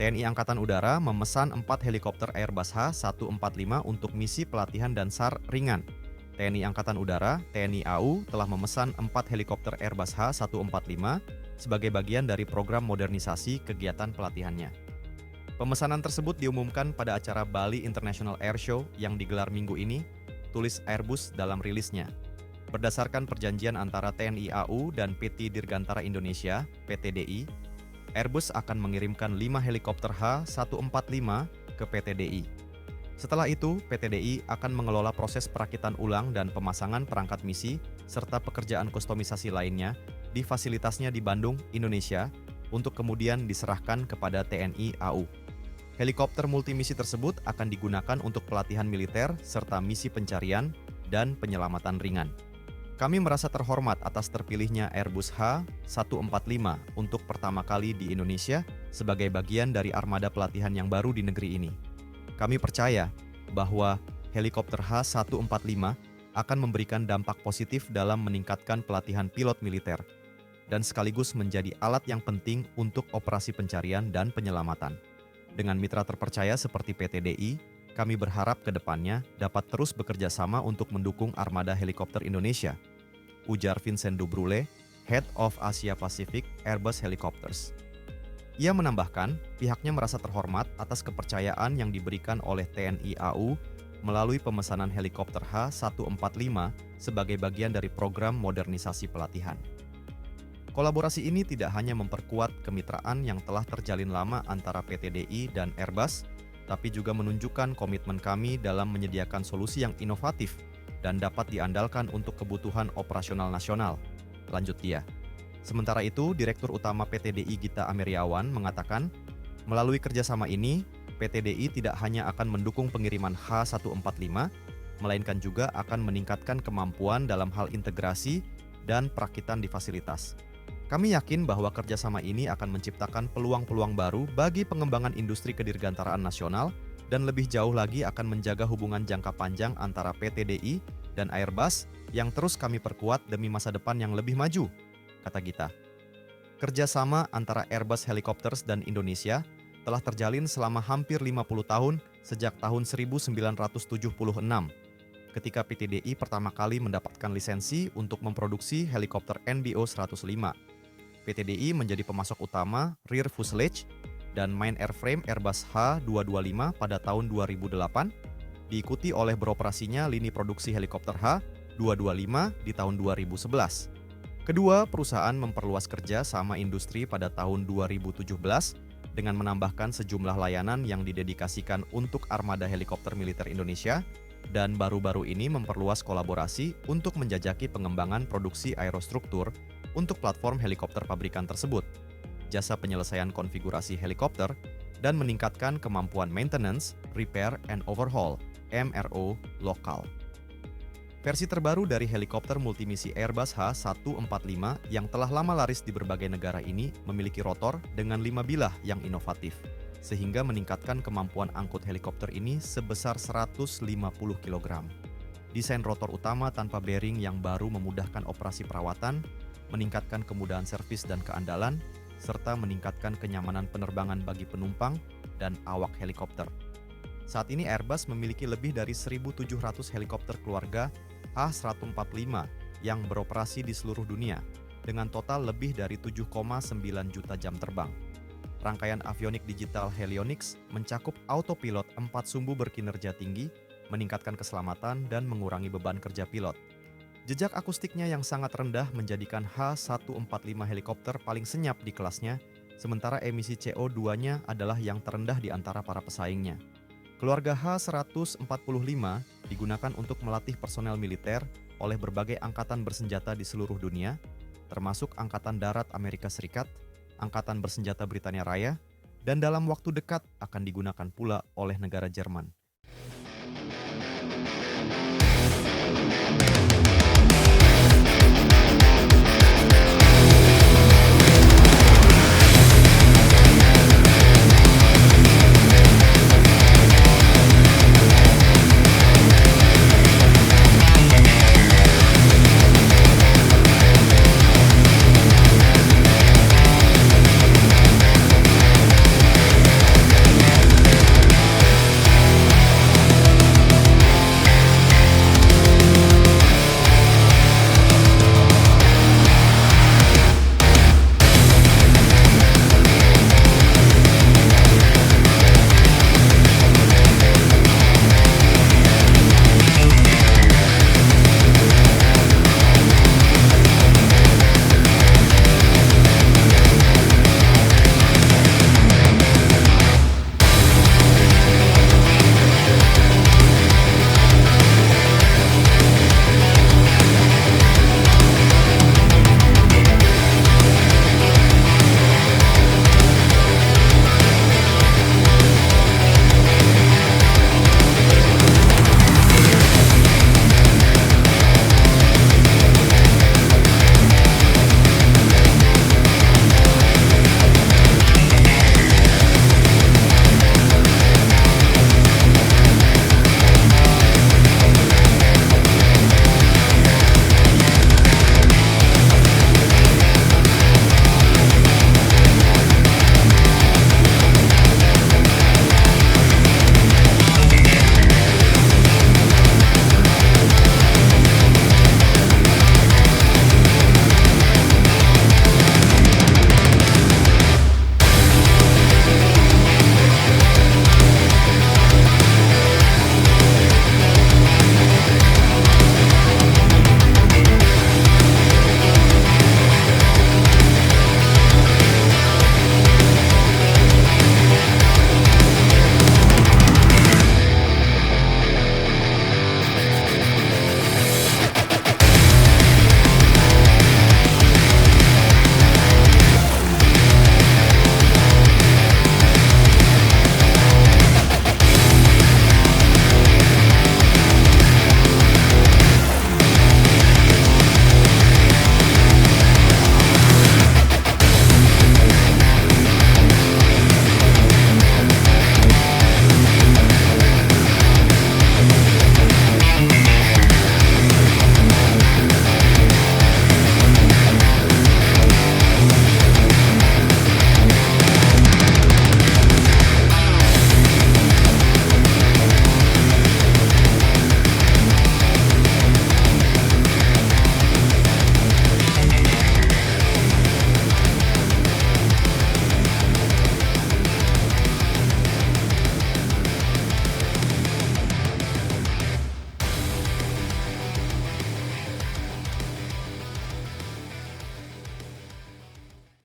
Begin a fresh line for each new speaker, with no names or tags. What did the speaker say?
TNI Angkatan Udara memesan 4 helikopter Airbus H145 untuk misi pelatihan dan SAR ringan. TNI Angkatan Udara, TNI AU, telah memesan 4 helikopter Airbus H145 sebagai bagian dari program modernisasi kegiatan pelatihannya. Pemesanan tersebut diumumkan pada acara Bali International Air Show yang digelar minggu ini, tulis Airbus dalam rilisnya. Berdasarkan perjanjian antara TNI AU dan PT Dirgantara Indonesia, PTDI, Airbus akan mengirimkan 5 helikopter H145 ke PTDI. Setelah itu, PTDI akan mengelola proses perakitan ulang dan pemasangan perangkat misi serta pekerjaan kustomisasi lainnya di fasilitasnya di Bandung, Indonesia, untuk kemudian diserahkan kepada TNI AU. Helikopter multimisi tersebut akan digunakan untuk pelatihan militer serta misi pencarian dan penyelamatan ringan. Kami merasa terhormat atas terpilihnya Airbus H145 untuk pertama kali di Indonesia sebagai bagian dari armada pelatihan yang baru di negeri ini. Kami percaya bahwa helikopter H145 akan memberikan dampak positif dalam meningkatkan pelatihan pilot militer dan sekaligus menjadi alat yang penting untuk operasi pencarian dan penyelamatan. Dengan mitra terpercaya seperti PTDI, kami berharap ke depannya dapat terus bekerja sama untuk mendukung armada helikopter Indonesia, ujar Vincent Dubrule, Head of Asia Pacific Airbus Helicopters. Ia menambahkan, pihaknya merasa terhormat atas kepercayaan yang diberikan oleh TNI AU melalui pemesanan helikopter H145 sebagai bagian dari program modernisasi pelatihan. Kolaborasi ini tidak hanya memperkuat kemitraan yang telah terjalin lama antara PTDI dan Airbus, tapi juga menunjukkan komitmen kami dalam menyediakan solusi yang inovatif dan dapat diandalkan untuk kebutuhan operasional nasional, lanjut dia. Sementara itu, Direktur Utama PTDI Gita Ameriawan mengatakan, melalui kerjasama ini, PTDI tidak hanya akan mendukung pengiriman H145, melainkan juga akan meningkatkan kemampuan dalam hal integrasi dan perakitan di fasilitas. Kami yakin bahwa kerjasama ini akan menciptakan peluang-peluang baru bagi pengembangan industri kedirgantaraan nasional dan lebih jauh lagi akan menjaga hubungan jangka panjang antara PTDI dan Airbus yang terus kami perkuat demi masa depan yang lebih maju, kata Gita. Kerjasama antara Airbus Helicopters dan Indonesia telah terjalin selama hampir 50 tahun sejak tahun 1976, ketika PTDI pertama kali mendapatkan lisensi untuk memproduksi helikopter NBO 105. PTDI menjadi pemasok utama rear fuselage dan main airframe Airbus H225 pada tahun 2008, diikuti oleh beroperasinya lini produksi helikopter H225 di tahun 2011. Kedua perusahaan memperluas kerja sama industri pada tahun 2017 dengan menambahkan sejumlah layanan yang didedikasikan untuk armada helikopter militer Indonesia dan baru-baru ini memperluas kolaborasi untuk menjajaki pengembangan produksi aerostruktur untuk platform helikopter pabrikan tersebut, jasa penyelesaian konfigurasi helikopter, dan meningkatkan kemampuan maintenance, repair, and overhaul (MRO) lokal. Versi terbaru dari helikopter multimisi Airbus H145 yang telah lama laris di berbagai negara ini memiliki rotor dengan 5 bilah yang inovatif, sehingga meningkatkan kemampuan angkut helikopter ini sebesar 150 kg. Desain rotor utama tanpa bearing yang baru memudahkan operasi perawatan, meningkatkan kemudahan servis dan keandalan, serta meningkatkan kenyamanan penerbangan bagi penumpang dan awak helikopter. Saat ini Airbus memiliki lebih dari 1.700 helikopter keluarga H145 yang beroperasi di seluruh dunia, dengan total lebih dari 7,9 juta jam terbang. Rangkaian avionik digital Helionics mencakup autopilot 4 sumbu berkinerja tinggi, meningkatkan keselamatan dan mengurangi beban kerja pilot. Jejak akustiknya yang sangat rendah menjadikan H145 helikopter paling senyap di kelasnya, sementara emisi CO2-nya adalah yang terendah di antara para pesaingnya. Keluarga H145 digunakan untuk melatih personel militer oleh berbagai angkatan bersenjata di seluruh dunia, termasuk Angkatan Darat Amerika Serikat, Angkatan Bersenjata Britania Raya, dan dalam waktu dekat akan digunakan pula oleh negara Jerman.